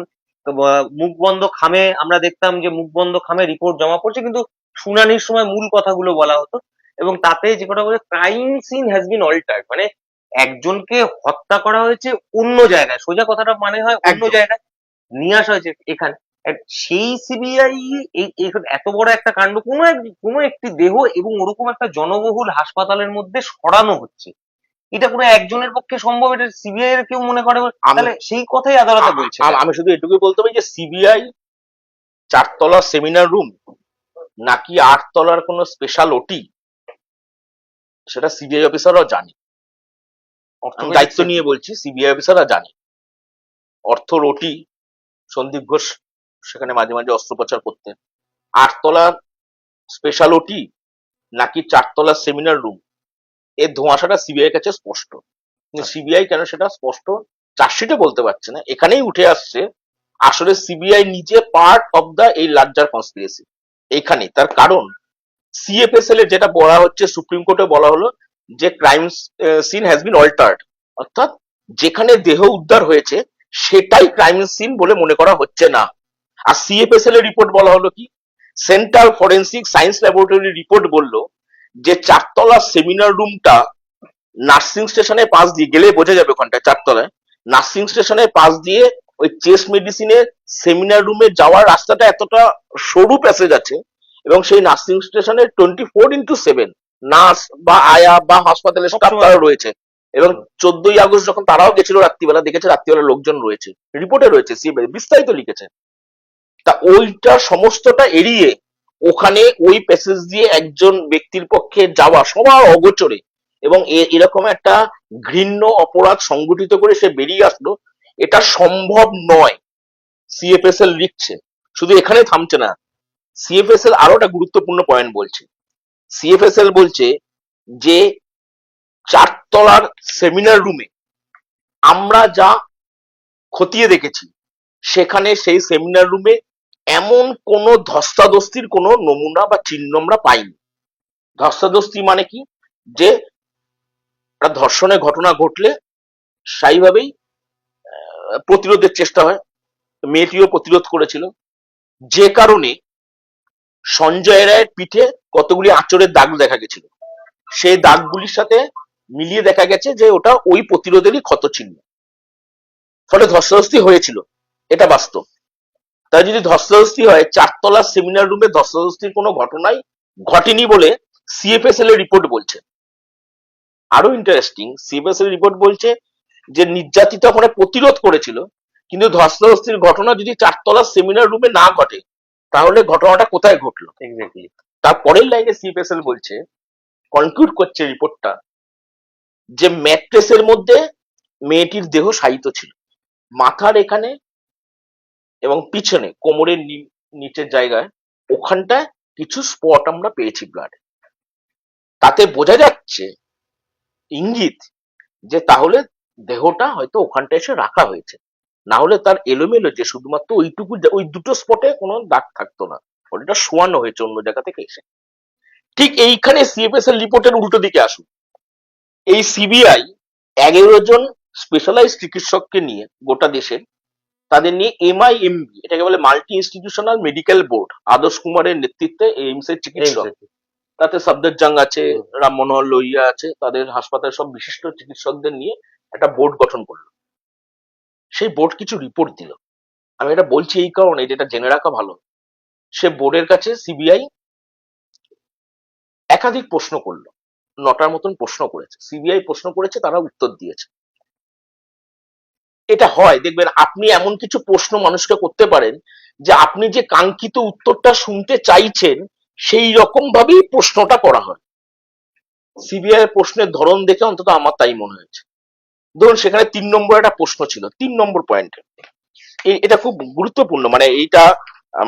মুখ বন্ধ খামে আমরা দেখতাম যে মুখ বন্ধ খামে রিপোর্ট জমা পড়ছে, কিন্তু শুনানির সময় মূল কথাগুলো বলা হতো। এবং তাতে যে কথা বলে crime scene has been altered, মানে একজনকে হত্যা করা হয়েছে অন্য জায়গায়, সোজা কথাটা মানে হয় অন্য একদম। জায়গায় নিয়ে আসা হয়েছে এখানে। সেই সিবিআই এত বড় একটা কাণ্ড কোনো একটি দেহ এবং ওরকম একটা জনবহুল হাসপাতালের মধ্যে সরানো হচ্ছে, এটা কোনো একজনের পক্ষে সম্ভব? এটা সিবিআই এর কেউ মনে করে? তাহলে সেই কথাই আদালতে বলছে না। আমি শুধু এটুকুই বলতে পারি যে সিবিআই 4 তলার সেমিনার রুম নাকি 8 তলার কোনো স্পেশাল ওটি, সেটা সিবিআই অফিসাররাও জানে। আমি দায়িত্ব নিয়ে বলছি, সিবিআই অফিসাররা জানে অর্থর ওটি। সন্দীপ ঘোষ সেখানে মাঝে মাঝে অস্ত্রোপচার করতেন। 8 তলার স্পেশাল ওটি নাকি 4 তলার সেমিনার রুম, এর ধোঁয়াশাটা সিবিআই এর কাছে স্পষ্ট। সিবিআই কেন সেটা স্পষ্ট চার্জশিটে বলতে পারছে না, এখানেই উঠে আসছে আসলে সিবিআই নিজে পার্ট অফ দা এই লার্জার কনস্পিরেসি। এইখানে তার কারণ সিএফএসএল এর যেটা বলা হচ্ছে, সুপ্রিম কোর্টে বলা হলো যে crime scene has been altered, অর্থাৎ যেখানে দেহ উদ্ধার হয়েছে সেটাই ক্রাইম সিন বলে মনে করা হচ্ছে না। আর সিএফএসএল এর রিপোর্ট বলা হলো কি, central forensic science laboratory report বললো যে 4 তলার সেমিনার রুমটা নার্সিং স্টেশনের পাশ দিয়ে গেলে বোঝা যাবে, ওখানটায় 4 তলায় নার্সিং স্টেশনের পাশ দিয়ে ওই চেস্ট মেডিসিনের সেমিনার রুমে যাওয়ার রাস্তাটা এতটা সরু প্যাসেজ আছে, এবং সেই নার্সিং স্টেশনে 24x7 নার্স বা আয়া বা হাসপাতালের স্টাফ তারা রয়েছে। এবং 14ই আগস্ট যখন তারাও গেছিল রাত্রিবেলা, দেখেছে রাত্রিবেলা লোকজন রয়েছে, রিপোর্টে রয়েছে, বিস্তারিত লিখেছে। তা ওইটা সমস্তটা এড়িয়ে ওখানে ওই প্যাসেজ দিয়ে একজন ব্যক্তির পক্ষে যাওয়া সবার অগোচরে, এবং এরকম একটা ঘৃণ্য অপরাধ সংগঠিত করে সে বেরিয়ে আসলো, এটা সম্ভব নয়। সিএফএসএল লিখছে, শুধু এখানে থামছে না, সিএফএসএল আরো একটা গুরুত্বপূর্ণ পয়েন্ট বলছে। সিএফএসএল বলছে যে 4 তলার সেমিনার রুমে আমরা যা খতিয়ে দেখেছি, সেখানে সেই সেমিনার রুমে এমন কোন ধস্তাধস্তির কোনো নমুনা বা চিহ্ন আমরা পাইনি। ধস্তাধস্তি মানে কি, যে একটা ধর্ষণের ঘটনা ঘটলে স্থায়ীভাবেই প্রতিরোধের চেষ্টা হয়, মেয়েটিও প্রতিরোধ করেছিল, যে কারণে সঞ্জয় রায়ের পিঠে কতগুলি আঁচড়ের দাগ দেখা গেছিল, সেই দাগগুলির সাথে মিলিয়ে দেখা গেছে যে ওটা ওই প্রতিরোধেরই ক্ষত চিহ্ন, ফলে ধস্তাধস্তি হয়েছিল, এটা বাস্তব। তাই যদি ধস্তাধস্তি হয়, 4 তলার সেমিনার রুমে ধস্তাধস্তির কোনো ঘটনাই ঘটেনি বলে সিএফএসএল এর রিপোর্ট বলছে। আরো ইন্টারেস্টিং, সিএফএসএল এর রিপোর্ট বলছে যে নির্যাতিতা ওখানে প্রতিরোধ করেছিল, কিন্তু ধস্তাধস্তির ঘটনা যদি 4 তলার সেমিনার রুমে না ঘটে, তাহলে ঘটনাটা কোথায় ঘটলো? এক্স্যাক্টলি। তার পরের লাইনে সিএফএসএল বলছে, কনক্লুড করছে রিপোর্টটা, যে ম্যাট্রেসের মধ্যে মেয়েটির দেহ শায়িত ছিল, মাথার এখানে এবং পিছনে কোমরের নিচের জায়গায় ওখানটায় কিছু স্পট আমরা পেয়েছি ব্লাড। তাতে বোঝা যাচ্ছে ইঙ্গিত যে তাহলে দেহটা হয়তো ওখানটা এসে রাখা হয়েছে, না হলে তার এলোমেলো যে শুধুমাত্র ওইটুকু ওই দুটো স্পটে কোনো দাগ থাকতো না, ওটা শোয়ানো হয়েছে অন্য জায়গা থেকে এসে। ঠিক এইখানে সিএফএস এর রিপোর্টের উল্টো দিকে আসুন। এই সিবিআই 11 জন স্পেশালাইজ চিকিৎসককে নিয়ে গোটা দেশের, তাদের নিয়ে এমআইএমবি, এটাকে বলে মাল্টি ইনস্টিটিউশনাল মেডিকেল বোর্ড, আদর্শ কুমারের নেতৃত্বে এইমস এর চিকিৎসক, তাতে সফদরজাং আছে, রাম মনোহর লোহিয়া আছে, তাদের হাসপাতালের সব বিশিষ্ট চিকিৎসকদের নিয়ে একটা বোর্ড গঠন করলো। সেই বোর্ড কিছু রিপোর্ট দিল। আমি এটা বলছি এই কারণে, যেটা জেনে রাখা ভালো। সে বোর্ডের কাছে সিবিআই একাধিক প্রশ্ন করলো, 9টার মতন প্রশ্ন করেছে সিবিআই, প্রশ্ন করেছে, তারা উত্তর দিয়েছে। এটা হয় দেখবেন, আপনি এমন কিছু প্রশ্ন মানুষকে করতে পারেন যে আপনি যে কাঙ্ক্ষিত উত্তরটা শুনতে চাইছেন সেই রকম ভাবেই প্রশ্নটা করা হয়। সিবিআই এর প্রশ্নের ধরন দেখে অন্তত আমার তাই মনে হয়েছে। ধরুন সেখানে 3 নম্বর একটা প্রশ্ন ছিল, 3 নম্বর পয়েন্টে, এটা খুব গুরুত্বপূর্ণ, মানে এইটা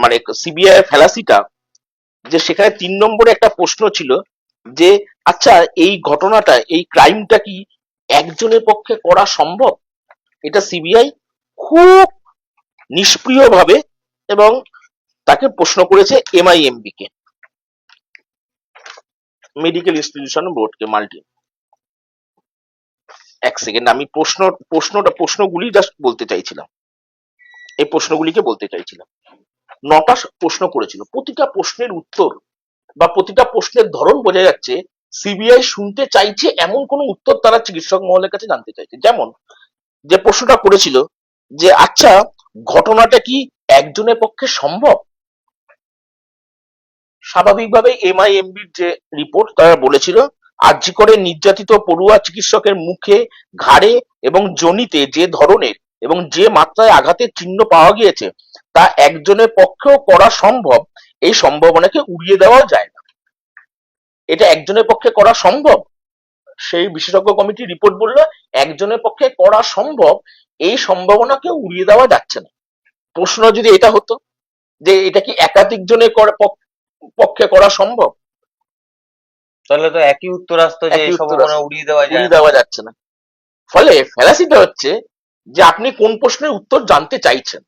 মানে সিবিআই এর ফ্যালাসিটা, যে সেখানে 3 নম্বরে একটা প্রশ্ন ছিল যে আচ্ছা এই ঘটনাটা, এই ক্রাইমটা কি একজনের পক্ষে করা সম্ভব? এটা সিবিআই খুব নিষ্ক্রিয় ভাবে এবং তাকে প্রশ্ন করেছে এমআইএমবি কে, মেডিকেল ইনস্টিটিউশন বোর্ডকে, মাল্টি। এক সেকেন্ড, আমি প্রশ্নগুলি জাস্ট বলতে চাইছিলাম, এই প্রশ্নগুলিকে বলতে চাইছিলাম। 9টা প্রশ্ন করেছিল, প্রতিটা প্রশ্নের উত্তর বা প্রতিটা প্রশ্নের ধরন বোঝা যাচ্ছে সিবিআই শুনতে চাইছে এমন কোন উত্তর তারা চিকিৎসক মহলের কাছে জানতে চাইছে। যেমন যে প্রশ্নটা করেছিল যে আচ্ছা ঘটনাটা কি একজনের পক্ষে সম্ভব? স্বাভাবিকভাবে এমআইএমবির যে রিপোর্ট, তারা বলেছিল আরজি করে নির্যাতিত পড়ুয়া চিকিৎসকের মুখে, ঘাড়ে এবং যোনিতে যে ধরনের এবং যে মাত্রায় আঘাতের চিহ্ন পাওয়া গিয়েছে তা একজনের পক্ষেও করা সম্ভব, এই সম্ভাবনাকে উড়িয়ে দেওয়া যায় না। এটা একজনের পক্ষে করা সম্ভব, সেই বিশেষজ্ঞ কমিটি রিপোর্ট বললো একজনের পক্ষে করা সম্ভব, এই সম্ভাবনাকে উড়িয়ে দেওয়া যাচ্ছে না। প্রশ্ন যদি এটা হতো যে এটা কি একাধিক জনের পক্ষে করা সম্ভব, তাহলে তো একই উত্তর আসতো যে এই সম্ভাবনা উড়িয়ে দেওয়া যায় উড়িয়ে দেওয়া যাচ্ছে না। ফলে ফ্যালাসিটা হচ্ছে যে আপনি কোন প্রশ্নের উত্তর জানতে চাইছেন।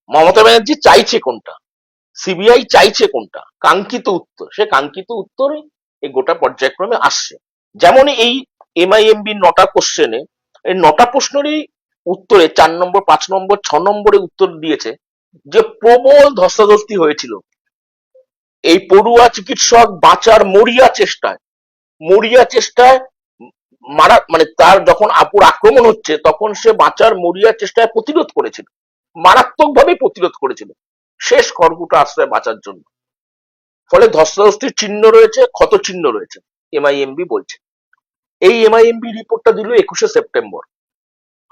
মমতা ব্যানার্জি চাইছে কোনটা, সিবিআই চাইছে কোনটা, কাঙ্ক্ষিত উত্তর, সে কাঙ্ক্ষিত উত্তরই এই গোটা পর্যায়ক্রমে আসছে। যেমন এই এমআইএমবি 9টা কোশ্চেনে, এই 9টা প্রশ্নেরই উত্তরে 4 নম্বর, 5 নম্বর, 6 নম্বরে উত্তর দিয়েছে যে প্রবল ধস্তাধস্তি হয়েছিল এই পড়ুয়া চিকিৎসক বাঁচার মরিয়া চেষ্টায় মারা, মানে তার যখন আপুর আক্রমণ হচ্ছে তখন সে বাঁচার মরিয়া চেষ্টায় প্রতিরোধ করেছিল, মারাত্মকভাবে প্রতিরোধ করেছিল শেষ খড়কুটো আশ্রয় বাঁচার জন্য। ফলে ধস্তাধস্তির চিহ্ন রয়েছে, ক্ষত চিহ্ন রয়েছে, এমআইএমবি বলছে। এই এমআইএমবি রিপোর্টটা দিল 21শে সেপ্টেম্বর,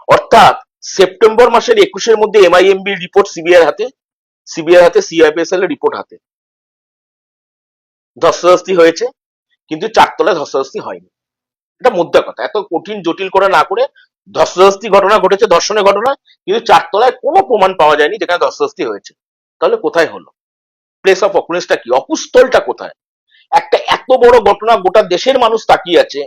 অর্থাৎ সেপ্টেম্বর মাসের 21-এর মধ্যে এমআইএমবি রিপোর্ট সিবিআই হাতে সিআইপিএসএল এর রিপোর্ট হাতে। ধস্তাধস্তি হয়েছে কিন্তু 4 তলায় ধস্তাধস্তি হয়নি, এটা মুদ্রা কথা। এত কঠিন জটিল করে না করে, ধস্তাধস্তি ঘটনা ঘটেছে, ধর্ষণের ঘটনা, কিন্তু 4 তলায় কোনো প্রমাণ পাওয়া যায়নি যেখানে ধস্তাধস্তি হয়েছে। তাহলে কোথায় হলো? প্লেস অফ অকুরেন্সটা কি, অকুস্থলটা কোথায়? একটা এত বড় ঘটনা, গোটা দেশের মানুষ তাকিয়ে আছে,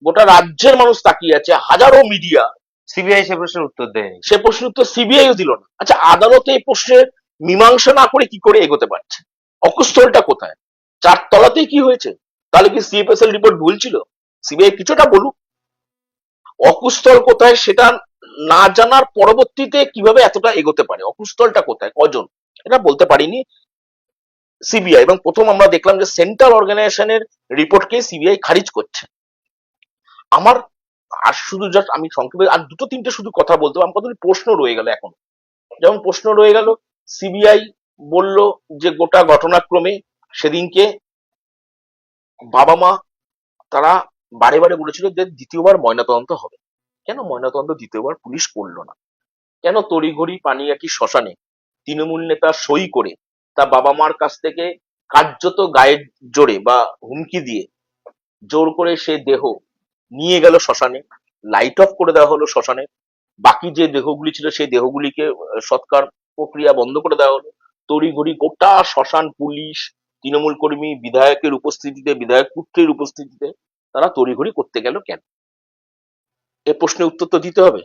গোটা রাজ্যের মানুষ তাকিয়ে আছে, হাজারো মিডিয়া, সিবিআই সে প্রশ্নের উত্তর দেয়নি। সে প্রশ্নের উত্তর সিবিআইও দিল না। আচ্ছা আদালতে এই প্রশ্নের মীমাংসা না করে কি করে এগোতে পারছে? অকুস্থলটা কোথায়? 4 তলাতেই কি হয়েছে? তাহলে কি সিএফএসএল রিপোর্ট ভুল ছিল? সিবিআই কিছুটা বলুক। অকুস্থল কোথায় সেটা না জানার পরবর্তীতে কিভাবে এতটা এগোতে পারে? অকুস্থলটা কোথায়, কজন, এটা বলতে পারিনি সিবিআই। এবং প্রথম আমরা দেখলাম যে সেন্ট্রাল অর্গানাইজেশনের রিপোর্টকে সিবিআই খারিজ করছে। আমার আর শুধু জাস্ট আমি সংক্ষেপে আর 2-3টে শুধু কথা বলতে, আমার কতগুলি প্রশ্ন রয়ে গেল এখন। যেমন প্রশ্ন রয়ে গেল, সিবিআই বলল যে গোটা ঘটনাক্রমে সেদিনকে বাবা মা তারা বারে বারে বলেছিল যে দ্বিতীয়বার ময়নাতদন্ত হবে। কেন ময়নাতদন্ত দ্বিতীয়বার পুলিশ করলো না? কেন তড়িঘড়ি পানিয়াটি শ্মশানে তৃণমূল নেতা সই করে তা বাবা মার কাছ থেকে কার্যত গায়ের জোরে বা হুমকি দিয়ে জোর করে সে দেহ নিয়ে গেল শ্মশানে, লাইট অফ করে দেওয়া হলো শ্মশানে, বাকি যে দেহগুলি ছিল সেই দেহগুলিকে সৎকার প্রক্রিয়া বন্ধ করে দেওয়া হলো, তড়িঘড়ি গোটা শ্মশান পুলিশ তৃণমূল কর্মী বিধায়কের উপস্থিতিতে, বিধায়ক পুত্রের উপস্থিতিতে তারা তড়িঘড়ি করতে গেল কেন? এ প্রশ্নের উত্তর তো দিতে হবে,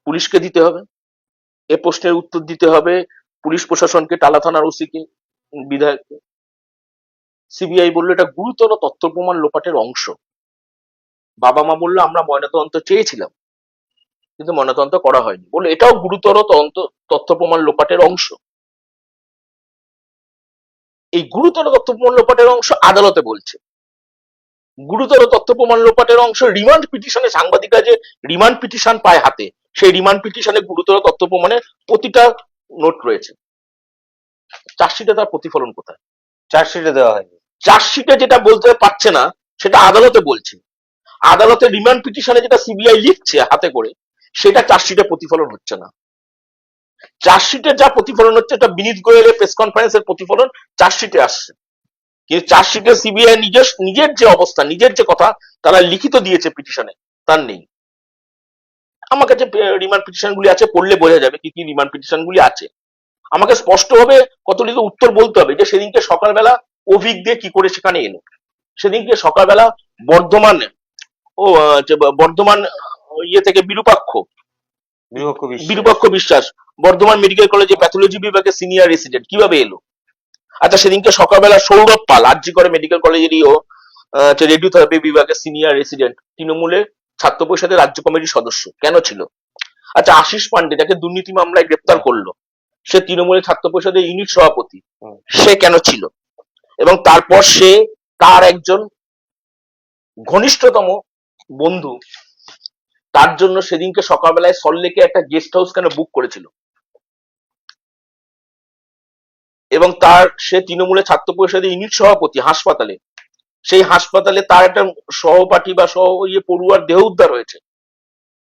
পুলিশকে দিতে হবে। এ প্রশ্নের উত্তর দিতে হবে পুলিশ প্রশাসনকে, টালা থানার ওসিকে, বিধায়ককে। সিবিআই বললো এটা গুরুতর তথ্য প্রমাণ লোপাটের অংশ। বাবা মা বললো আমরা ময়নাতদন্ত চেয়েছিলাম, কিন্তু ময়নাতদন্ত করা হয়নি। বললো এটাও গুরুতর তথ্য প্রমাণ লোপাটের অংশ। এই গুরুতর তথ্য প্রমাণ লোপাটের অংশ আদালতে বলছে। গুরুতর তথ্য প্রমাণ লোপাটের অংশ রিমান্ড পিটিশনে, সাংবাদিকরা যে রিমান্ড পিটিশন পায় হাতে, সেই রিমান্ড পিটিশনে গুরুতর তথ্য প্রমাণের প্রতিটা নোট রয়েছে। চার্জশিটে তার প্রতিফলন কোথায়? চার্জশিটে দেওয়া হয়নি। চার্জশিটে যেটা বলতে পারছে না সেটা আদালতে বলছে। আদালতে রিমান্ড পিটিশনে যেটা সিবিআই লিখছে হাতে করে, সেটা চার্জশিটে প্রতিফলন হচ্ছে না। চার্জশিটে যা প্রতিফলন হচ্ছে এটা বিনীত গোয়েলের প্রেস কনফারেন্সের প্রতিফলন চার্জশিটে আসছে। কিন্তু চার্জশিটে সিবিআই নিজের যে অবস্থা, নিজের যে কথা তারা লিখিত দিয়েছে পিটিশনে, তার নেই। আমার কাছে রিমান্ড পিটিশন গুলি আছে, পড়লে বোঝা যাবে কি কি রিমান্ড পিটিশন গুলি আছে। আমাকে স্পষ্টভাবে কতগুলি উত্তর বলতে হবে যে সেদিনকে সকালবেলা অভিক দিয়ে কি করে সেখানে এলো। সেদিনকে সকালবেলা বর্ধমান বর্ধমান ইয়ে থেকে বিরূপাক্ষ বিশ্বাস বর্ধমান মেডিকেল কলেজে প্যাথোলজি বিভাগে সিনিয়র রেসিডেন্ট কিভাবে এলো? আচ্ছা, সেদিনকে সকালবেলা সৌরভ পাল আরজি করে মেডিকেল কলেজেরই রেডিওথেরাপি বিভাগের সিনিয়র রেসিডেন্ট, তৃণমূলের ছাত্র পরিষদের রাজ্য কমিটির সদস্য, কেন ছিল? আচ্ছা, আশিস পান্ডে যাকে দুর্নীতি মামলায় গ্রেপ্তার করলো, সে তৃণমূলের ছাত্র পরিষদের ইউনিট সভাপতি, সে কেন ছিল? এবং তারপর সে তার একজন ঘনিষ্ঠতম বন্ধু, তার জন্য সেদিনকে সকালবেলায় সল্টলেকে একটা গেস্ট হাউস কেন বুক করেছিল? এবং সে তৃণমূলের ছাত্র পরিষদের ইউনিট সভাপতি হাসপাতালে, সেই হাসপাতালে তার একটা সহপাঠী বা পড়ুয়ার দেহ উদ্ধার হয়েছে।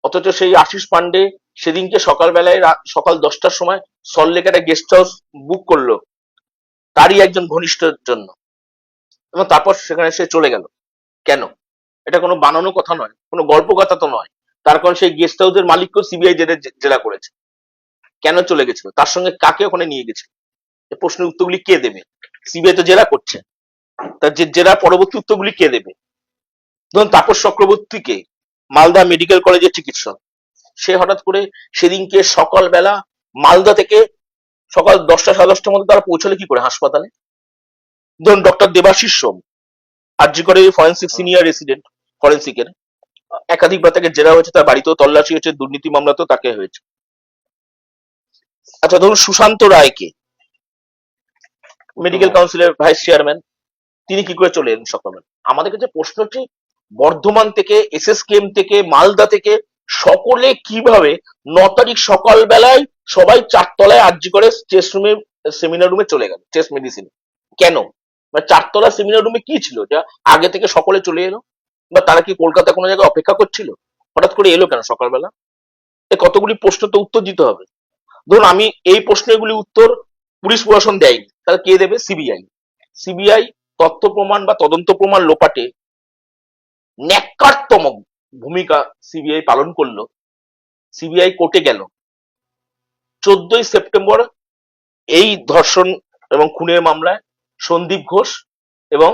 অথচ সেই আশিস পান্ডে সেদিনকে সকালবেলায় সকাল 10টার সময় সল্টলেকে একটা গেস্ট হাউস বুক করলো তারই একজন ঘনিষ্ঠের জন্য, এবং তারপর সেখানে সে চলে গেল কেন? এটা কোনো বানানো কথা নয়, কোনো গল্প কথা তো নয়। তার কারণ সেই গেস্ট হাউসের মালিককেও সিবিআই জেরা করেছে। কেন চলে গেছিল? তার সঙ্গে কাকে ওখানে নিয়ে গেছিল? এই প্রশ্নের উত্তরগুলি কে দেবে? সিবিআই তো জেরা করছে, তার জেরা পরবর্তী উত্তরগুলি কে দেবে? ধরুন তাপস চক্রবর্তীকে, মালদা মেডিকেল কলেজের চিকিৎসক, সে হঠাৎ করে সেদিনকে সকালবেলা মালদা থেকে সকাল 10টা 10:30টার মধ্যে তারা পৌঁছলে কি করে হাসপাতালে? ধরুন ডক্টর দেবাশিস সোম আরজি করে ফরেন্সিক সিনিয়র রেসিডেন্ট ফরেন্সিকের, একাধিকবার তাকে জেরা হয়েছে, তার বাড়িতেও তল্লাশি হয়েছে, দুর্নীতি মামলাতেও তাকে হয়েছে। আচ্ছা, ধরুন সুশান্ত রায়কে, মেডিকেল কাউন্সিলের ভাইস চেয়ারম্যান, তিনি কি করে চলে এলেন সকালবেলা? আমাদের কাছে প্রশ্ন হচ্ছে বর্ধমান থেকে, এসএসকেএম থেকে, মালদা থেকে সকলে কিভাবে 9 তারিখ সকালবেলায় সবাই 4 তলায় আরজি করে চেস্ট রুমে, সেমিনার রুমে চলে গেল চেস্ট মেডিসিন? কেন? 4 তলা সেমিনার রুমে কি ছিল যা আগে থেকে সকলে চলে এলো? বা তারা কি কলকাতা কোনো জায়গায় অপেক্ষা করছিল? হঠাৎ করে এলো কেন সকালবেলা? কতগুলি প্রশ্ন তো উত্তর দিতে হবে। ধরুন আমি এই প্রশ্নগুলি উত্তর পুলিশ প্রশাসন দেয়নি, তাহলে কে দেবে? সিবিআই। সিবিআই তথ্য প্রমাণ বা তদন্ত প্রমাণ লোপাটে ন্যাক্কারতম ভূমিকা সিবিআই পালন করলো। সিবিআই কোর্টে গেল 14ই সেপ্টেম্বর এই ধর্ষণ এবং খুনের মামলায় সন্দীপ ঘোষ এবং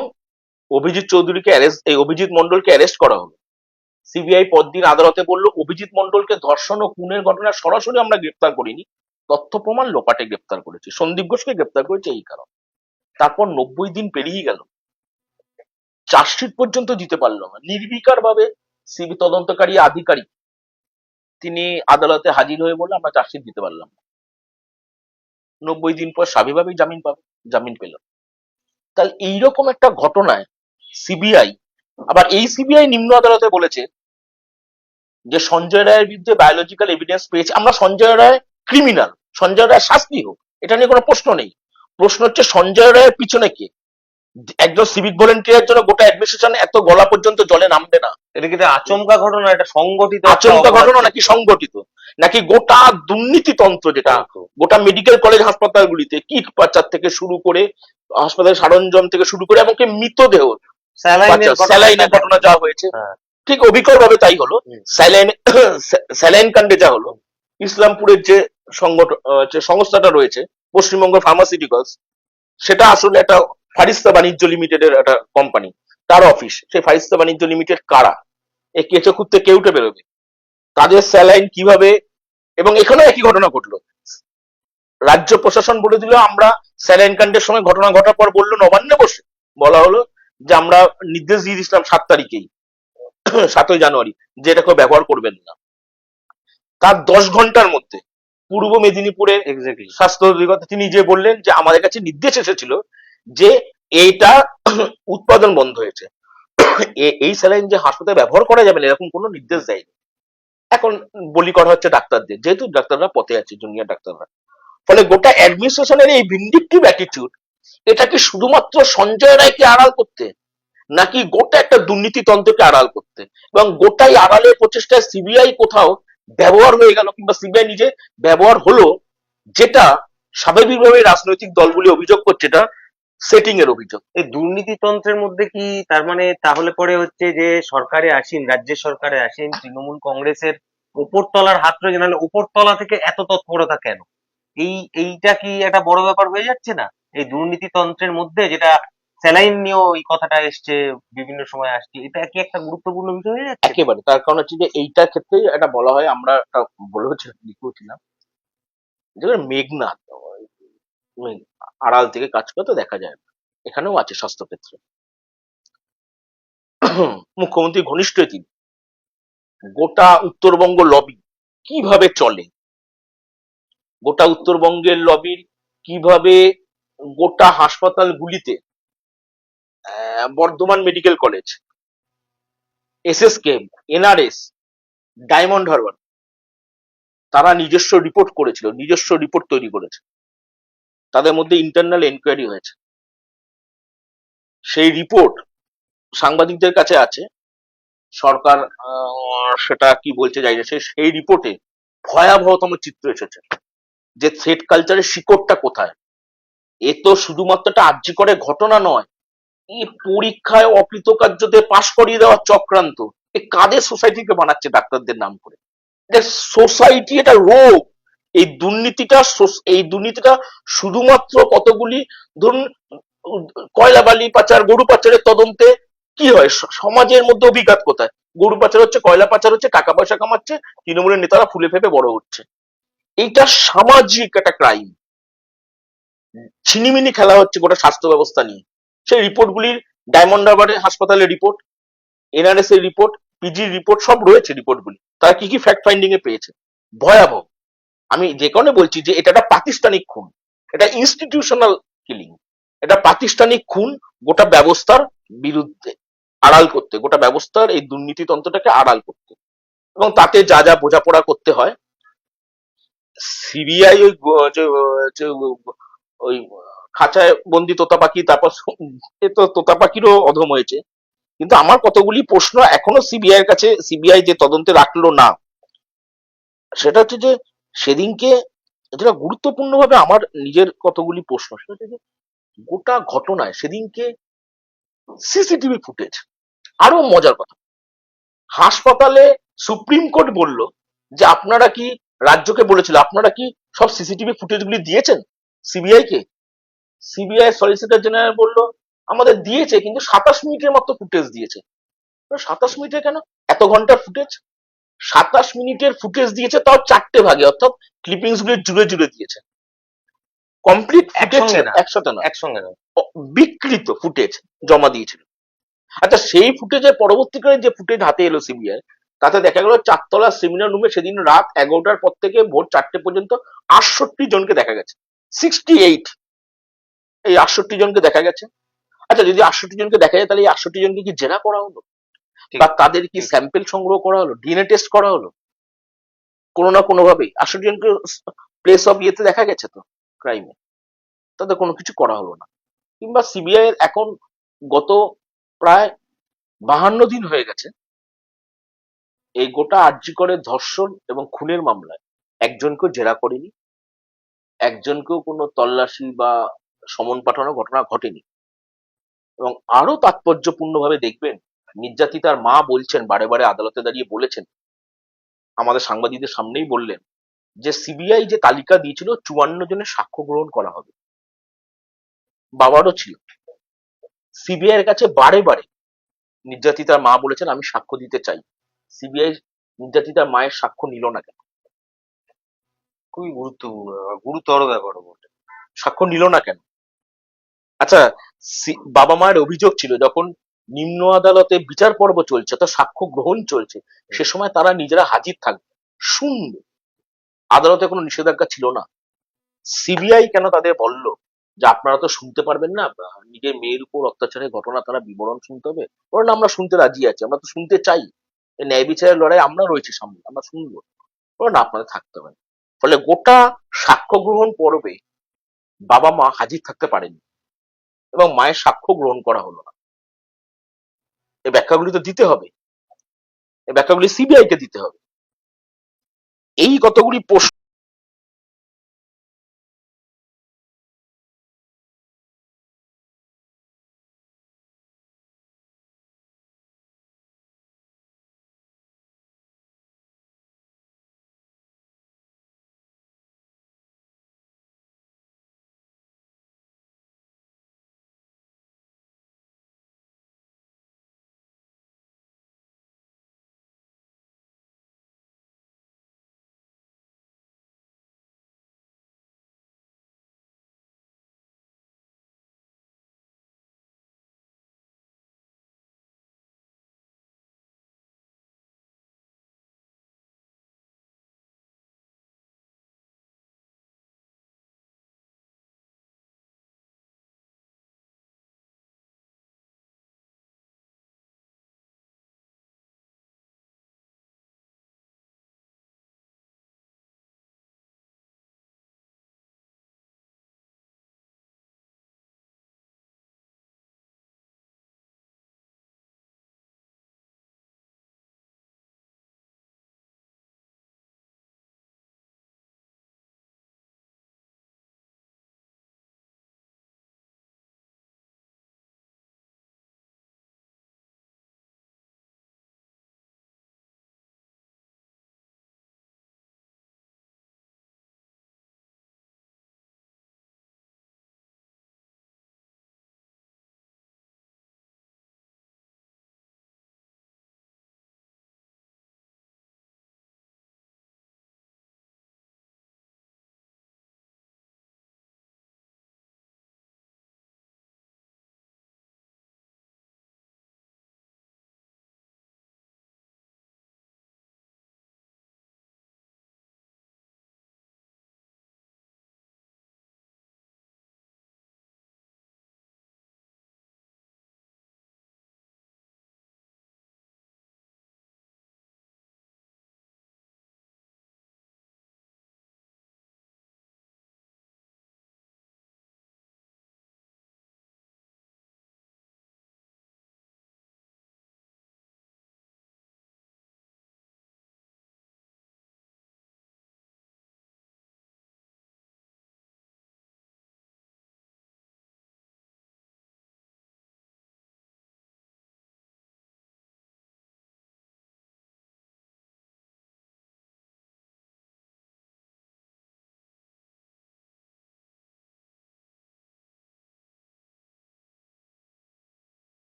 অভিজিৎ চৌধুরীকে অভিজিৎ মন্ডলকে অ্যারেস্ট করা হলো। সিবিআই পরদিন আদালতে বলল অভিজিৎ মন্ডলকে ধর্ষণ ও খুনের ঘটনায় সরাসরি আমরা গ্রেপ্তার করিনি, তথ্য প্রমাণ লোপাটে গ্রেপ্তার করেছি, সন্দীপ ঘোষকে গ্রেপ্তার করেছে এই কারণ। তারপর 90 দিন পেরিয়ে গেল, চার্জশিট পর্যন্ত দিতে পারলো না। নির্বিকার ভাবে সিবি তদন্তকারী আধিকারিক তিনি আদালতে হাজির হয়ে বললেন আমরা চার্জশিট দিতে পারলাম না। 90 দিন পর স্বাভাবিকভাবেই জামিন পেল। তাহলে এইরকম একটা ঘটনায় সিবিআই, আবার এই সিবিআই নিম্ন আদালতে বলেছে যে সঞ্জয় রায়ের বিরুদ্ধে বায়োলজিক্যাল এভিডেন্স পেয়েছে, আমরা সঞ্জয় রায় ক্রিমিনাল, সঞ্জয় রায় শাস্তি হোক, এটা নিয়ে কোনো প্রশ্ন নেই। প্রশ্ন হচ্ছে সঞ্জয় রায়ের পিছনে কে? একজন সিভিক ভলেন্টিয়ারের জন্য গোটা অ্যাডমিনিস্ট্রেশন এত গলা পর্যন্ত জলে নামবে না। এটা কিন্তু আচমকা ঘটনা, এটা সংগঠিত আচমকা ঘটনা নাকি সংগঠিত, নাকি গোটা দুর্নীতিতন্ত্র, যেটা গোটা মেডিকেল কলেজ হাসপাতালগুলিতে কিট পাচার থেকে শুরু করে হাসপাতালের সরঞ্জাম থেকে শুরু করে এমনকি মৃতদেহ স্যালাইনের ঘটনা যা হয়েছে, ঠিক অবিকল ভাবে তাই হলো। স্যালাইন কাণ্ডে যা হলো, ইসলামপুরের যে সংস্থাটা রয়েছে পশ্চিমবঙ্গ ফার্মাসিউটিক্যালস, সেটা আসলে একটা ফারিস্তা বাণিজ্য লিমিটেডের একটা কোম্পানি, তার অফিস, সেই ফারিস্তা বাণিজ্য লিমিটেড কারা? এই কেঁচো খুঁড়তে কে উঠে বেরোবে? তাদের স্যালাইন কিভাবে, এবং এখানেও একই ঘটনা ঘটলো। রাজ্য প্রশাসন বলে দিল আমরা স্যালাইন কাণ্ডের সময় ঘটনা ঘটার পর বললো নবান্নে বসে বলা হলো যে আমরা নির্দেশ দিয়ে দিয়েছিলাম 7 তারিখেই, 7ই জানুয়ারি, যে এটা কেউ ব্যবহার করবেন না। তার 10 ঘন্টার মধ্যে পূর্ব মেদিনীপুরের এক্স্যাক্টলি। স্বাস্থ্য অধিকর্তা তিনি যে বললেন যে আমাদের কাছে নির্দেশ এসেছিল যে এইটা উৎপাদন বন্ধ হয়েছে, এই স্যালাইন যে হাসপাতালে ব্যবহার করা যাবে না এরকম কোনো নির্দেশ দেয়নি। এখন বলি করা হচ্ছে ডাক্তারদের, যেহেতু ডাক্তাররা পথে আছে, জুনিয়র ডাক্তাররা। ফলে গোটা অ্যাডমিনিস্ট্রেশনের এই ভিন্ডিকটিভ অ্যাটিটিউড, এটা কি শুধুমাত্র সঞ্জয় রায়কে আড়াল করতে, নাকি গোটা একটা দুর্নীতিতন্ত্রকে আড়াল করতে? এবং গোটাই আড়ালের প্রচেষ্টায় সিবিআই কোথাও ব্যবহার হয়ে গেল, কিংবা সিবিআই নিজে ব্যবহার হলো, যেটা স্বাভাবিকভাবে রাজনৈতিক দলগুলি অভিযোগ করছে এটা সেটিং এর অভিযোগ। এই দুর্নীতিতন্ত্রের মধ্যে কি তার মানে তাহলে পরে হচ্ছে যে সরকারে আসীন, রাজ্যের সরকারে আসীন তৃণমূল কংগ্রেসের উপরতলার হাত রয়েছে, নাহলে উপরতলা থেকে এত তৎপরতা কেন? এইটা কি একটা বড় ব্যাপার হয়ে যাচ্ছে না এই দুর্নীতিতন্ত্রের মধ্যে, যেটা স্যালাইন নিয়েও এই কথাটা এসছে, বিভিন্ন সময় আসছে, এটা কি একটা গুরুত্বপূর্ণ বিষয় হয়ে যাচ্ছে না? একেবারে, তার কারণ হচ্ছে যে এইটার ক্ষেত্রেই এটা বলা হয়, আমরা একটা বলেছিলাম, লিখেছিলাম, যেখানে মেঘনাথ আড়াল থেকে কাজ করতে দেখা যায় না, এখানেও আছে স্বাস্থ্যক্ষেত্রে। মুখ্যমন্ত্রী ঘনিষ্ঠ তিনি, গোটা উত্তরবঙ্গ লবি কিভাবে চলে, গোটা উত্তরবঙ্গের লবির কিভাবে গোটা হাসপাতালগুলিতে, Bardhaman medical college, SSKM, NRS, diamond Harbour, তারা নিজস্ব রিপোর্ট করেছিল, নিজস্ব রিপোর্ট তৈরি করেছে, তাদের মধ্যে ইন্টারনাল এনকোয়ারি হয়েছে, সেই রিপোর্ট সাংবাদিকদের কাছে আছে। সরকার সেটা কি বলছে জানি না, সেই রিপোর্টে ভয়াবহতম চিত্র এসেছে যে থ্রেড কালচারের শিকড়টা কোথায়। এ তো শুধুমাত্র একটা আর্জি করে ঘটনা নয়, এই পরীক্ষায় অকৃতকার্যদের পাশ করিয়ে দেওয়ার চক্রান্ত। এ কাদের সোসাইটিকে বানাচ্ছে ডাক্তারদের নাম করে? এটা সোসাইটি, এটা রোগ। এই দুর্নীতিটা শুধুমাত্র কতগুলি, ধরুন, কয়লা বালি পাচার, গরু পাচারের তদন্তে কি হয়, সমাজের মধ্যে অভিঘাত কোথায়? গরু পাচার হচ্ছে, কয়লা পাচার হচ্ছে, টাকা পয়সা কামাচ্ছে, তৃণমূলের নেতারা ফুলে ফেপে বড় হচ্ছে। এইটা সামাজিক একটা ক্রাইম। ছিনিমিনি খেলা হচ্ছে গোটা স্বাস্থ্য ব্যবস্থা নিয়ে। সেই রিপোর্টগুলির, ডায়মন্ড হারবারের হাসপাতালের রিপোর্ট, এনআরএস এর রিপোর্ট, পিজির রিপোর্ট, সব রয়েছে রিপোর্টগুলি। তারা কি কি ফ্যাক্ট ফাইন্ডিং এ পেয়েছে, ভয়াবহ। আমি যে কারণে বলছি যে এটা একটা প্রাতিষ্ঠানিক খুন, এটা ইনস্টিটিউশনাল কিলিং, এটা প্রাতিষ্ঠানিক খুন গোটা ব্যবস্থার বিরুদ্ধে, আড়াল করতে, গোটা ব্যবস্থার এই দুর্নীতিতন্ত্রটাকে আড়াল করতে। এবং তাতে যা যা বোঝাপড়া করতে হয়, সিবিআই ওই খাঁচায় বন্দি তোতা পাখি, তারপর এ তো তোতা পাখিরও অধম হয়েছে। কিন্তু আমার কতগুলি প্রশ্ন এখনো সিবিআই এর কাছে, সিবিআই যে তদন্তে রাখলো না, সেটা হচ্ছে যে সেদিনকে যেটা গুরুত্বপূর্ণ ভাবে আমার নিজের কতগুলি প্রশ্ন, সেটা হচ্ছে যে গোটা ঘটনায় সেদিনকে সিসিটিভি ফুটেজ। আরো মজার কথা, হাসপাতালে সুপ্রিম কোর্ট বলল যে আপনারা কি, রাজ্যকে বলেছিল আপনারা কি সব সিসিটিভি ফুটেজ গুলি দিয়েছেন সিবিআই কে? সিবিআই সলিসিটর জেনারেল বলল আমাদের দিয়েছে, কিন্তু 27 মিনিটের মাত্র ফুটেজ দিয়েছে। 27 মিনিটের কেন, এত ঘন্টার ফুটেজ? 27 মিনিটের ফুটেজ দিয়েছে, তাও 4টে ভাগে, অর্থাৎ ক্লিপিংস গুলি জুড়ে জুড়ে দিয়েছে। কমপ্লিট ফুটেজ একসঙ্গে না, একসাথে নয়, একসঙ্গে না। বিকৃত ফুটেজ জমা দিয়েছিল। আচ্ছা, সেই ফুটেজের পরবর্তীকালে যে ফুটেজ হাতে এলো সিবিআই, তাতে দেখা গেল 4তলা সেমিনার রুমে সেদিন রাত 11টার পর থেকে ভোর 4টে পর্যন্ত 68 জনকে দেখা গেছে। 68, এই 68 জনকে দেখা গেছে। আচ্ছা, যদি 68 জনকে দেখা যায়, তাহলে এই 68 জনকে কি জেরা করা হলো, ঠিক, বা তাদের কি ঠিক। স্যাম্পেল সংগ্রহ করা হলো, ডিএনএ টেস্ট করা হলো? কোনো না কোনো ভাবেই 68 জনকে প্লেস অফ ইয়েতে দেখা গেছে তো, ক্রাইমে, তাদের কোনো কিছু করা হলো না। কিংবা সিবিআই এর এখন গত প্রায় 52 দিন হয়ে গেছে এই গোটা আরজি করে ধর্ষণ এবং খুনের মামলায় একজনকেও জেরা করেনি, একজনকেও কোনো তল্লাশি বা সমন পাঠানোর ঘটনা ঘটেনি। এবং আরো তাৎপর্যপূর্ণভাবে দেখবেন, নির্যাতিতার মা বলছেন, বারে বারে আদালতে দাঁড়িয়ে বলেছেন, আমাদের সাংবাদিকদের সামনেই বললেন, যে সিবিআই যে তালিকা দিয়েছিল 54 জনের সাক্ষ্য গ্রহণ করা হবে, বাবারও ছিল। সিবিআই এর কাছে বারে বারে নির্যাতিতার মা বলেছেন আমি সাক্ষ্য দিতে চাই। সিবিআই নির্যাতিতার মায়ের সাক্ষ্য নিল না কেন? খুবই গুরুত্বপূর্ণ ব্যাপার, গুরুতর ব্যাপার বটে। সাক্ষ্য নিল না কেন? আচ্ছা, বাবা মায়ের অভিযোগ ছিল যখন নিম্ন আদালতে বিচার পর্ব চলছে তো সাক্ষ্য গ্রহণ চলছে, সে সময় তারা নিজেরা হাজির থাকবে, শুনবে, আদালতে কোনো নিষেধাজ্ঞা ছিল না। সিবিআই কেন তাদের বলল যে আপনারা তো শুনতে পারবেন না, নিজের মেয়ের উপর অত্যাচারের ঘটনা তারা বিবরণ শুনতে হবে? বলো না আমরা শুনতে রাজি আছি, আমরা তো শুনতে চাই, এই ন্যায় বিচারের লড়াই আমরা রয়েছি সামনে, আমরা শুনবো। বলো না আপনাদের থাকতে হবে না। ফলে গোটা সাক্ষ্য গ্রহণ পর্বে বাবা মা হাজির থাকতে পারেনি এবং মায়ের সাক্ষ্য গ্রহণ করা হলো না। এই ব্যাখ্যাগুলি তো দিতে হবে, এই ব্যাখ্যাগুলি সিবিআই কে দিতে হবে। এই কতগুলি প্রশ্ন